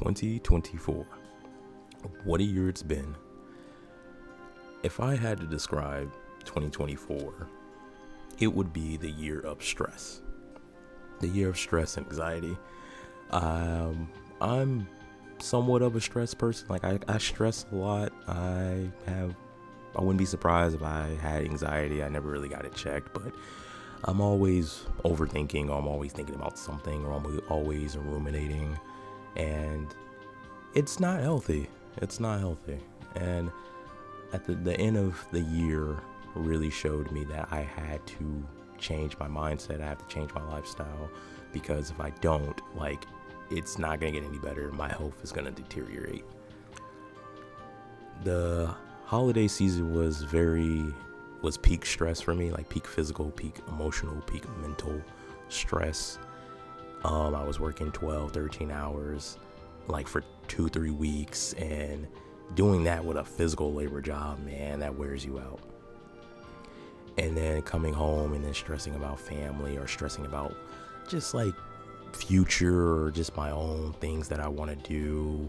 2024. What a year it's been. If I had to describe 2024, it would be the year of stress. The year of stress and anxiety. I'm somewhat of a stress person. Like I stress a lot. I wouldn't be surprised if I had anxiety. I never really got it checked, but I'm always overthinking, or I'm always thinking about something, or I'm always ruminating, and it's not healthy. And at the end of the year really showed me that I had to change my mindset. I have to change my lifestyle, because if I don't, it's not going to get any better. My health is going to deteriorate. The holiday season was peak stress for me, like peak physical, peak emotional, peak mental stress. I was working 12, 13 hours, for 2-3 weeks, and doing that with a physical labor job, man, that wears you out. And then coming home and then stressing about family, or stressing about just future, or just my own things that I want to do,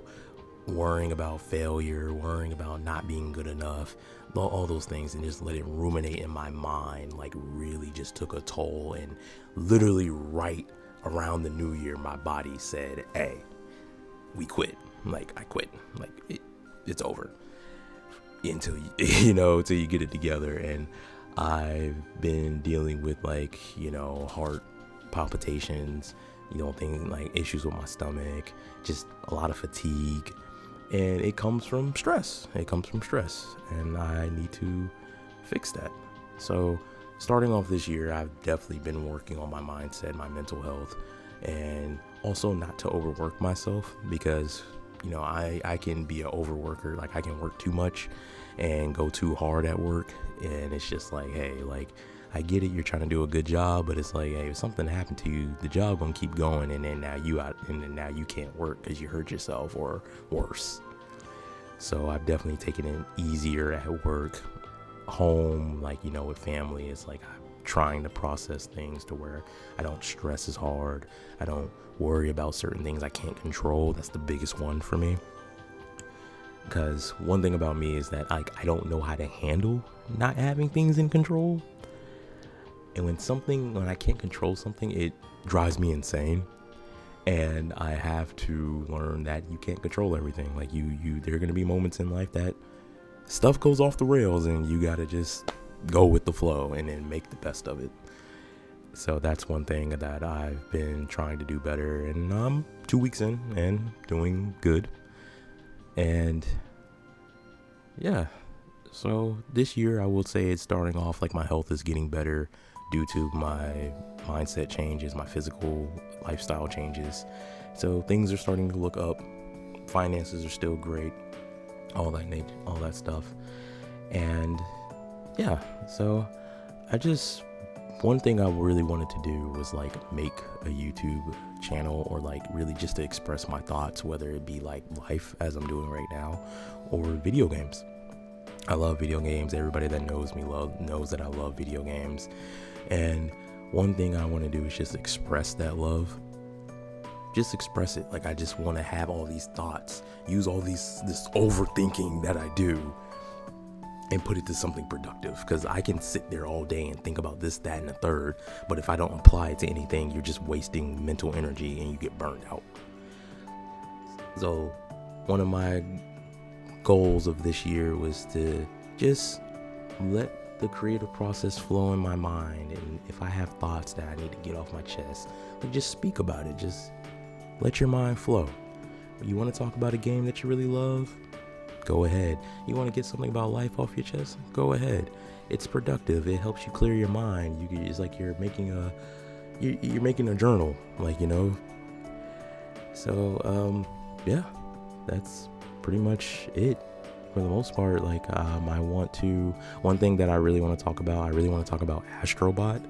worrying about failure, worrying about not being good enough, all those things, and just let it ruminate in my mind, really just took a toll. And literally right around the new year, my body said, hey, we quit. I quit. It's over until until you get it together. And I've been dealing with heart palpitations, things issues with my stomach, just a lot of fatigue. And it comes from stress. And I need to fix that. So starting off this year, I've definitely been working on my mindset, my mental health, and also not to overwork myself, because, I can be an overworker. I can work too much and go too hard at work. And it's just hey, I get it, you're trying to do a good job, but it's hey, if something happened to you, the job gonna keep going, and then now you can't work because you hurt yourself, or worse. So I've definitely taken it easier at work. Home, with family, it's I'm trying to process things to where I don't stress as hard. I don't worry about certain things I can't control. That's the biggest one for me. Because one thing about me is that I don't know how to handle not having things in control. And when I can't control something, it drives me insane. And I have to learn that you can't control everything. There are going to be moments in life that stuff goes off the rails, and you got to just go with the flow and then make the best of it. So that's one thing that I've been trying to do better. And I'm 2 weeks in and doing good. And yeah, so this year I will say it's starting off my health is getting better due to my mindset changes, my physical lifestyle changes. So things are starting to look up. Finances are still great, all that stuff. And yeah, so one thing I really wanted to do was make a YouTube channel, or really just to express my thoughts, whether it be life as I'm doing right now, or video games. I love video games. Everybody that knows me knows that I love video games. And one thing I want to do is just express that love. Just express it. I just want to have all these thoughts, use all this overthinking that I do, and put it to something productive. Because I can sit there all day and think about this, that, and the third, but if I don't apply it to anything, you're just wasting mental energy and you get burned out. So one of my goals of this year was to just let the creative process flow in my mind. And if I have thoughts that I need to get off my chest, just speak about it. Just let your mind flow. You want to talk about a game that you really love? Go ahead. You want to get something about life off your chest? Go ahead. It's productive. It helps you clear your mind. It's you're making a journal, So yeah, that's pretty much it for the most part. One thing that I really want to talk about Astrobot,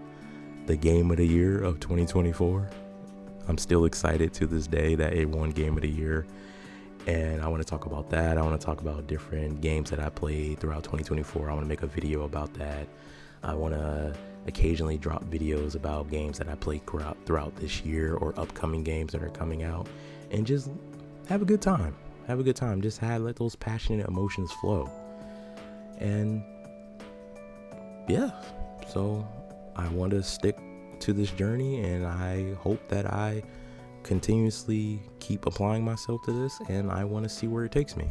the game of the year of 2024. I'm still excited to this day that it won game of the year. And I want to talk about that. I want to talk about different games that I played throughout 2024. I want to make a video about that. I want to occasionally drop videos about games that I played throughout this year, or upcoming games that are coming out, and just have a good time. Have a good time. Just let those passionate emotions flow. And yeah, so I want to stick to this journey, and I hope that I continuously keep applying myself to this, and I want to see where it takes me.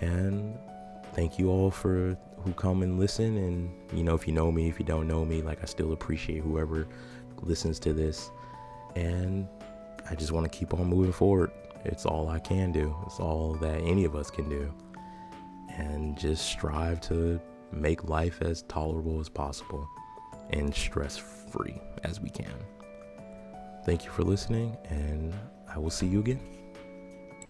And thank you all for who come and listen. And if you know me, if you don't know me, like, I still appreciate whoever listens to this. And I just want to keep on moving forward. It's all I can do. It's all that any of us can do. And just strive to make life as tolerable as possible and stress-free as we can. Thank you for listening, and I will see you again.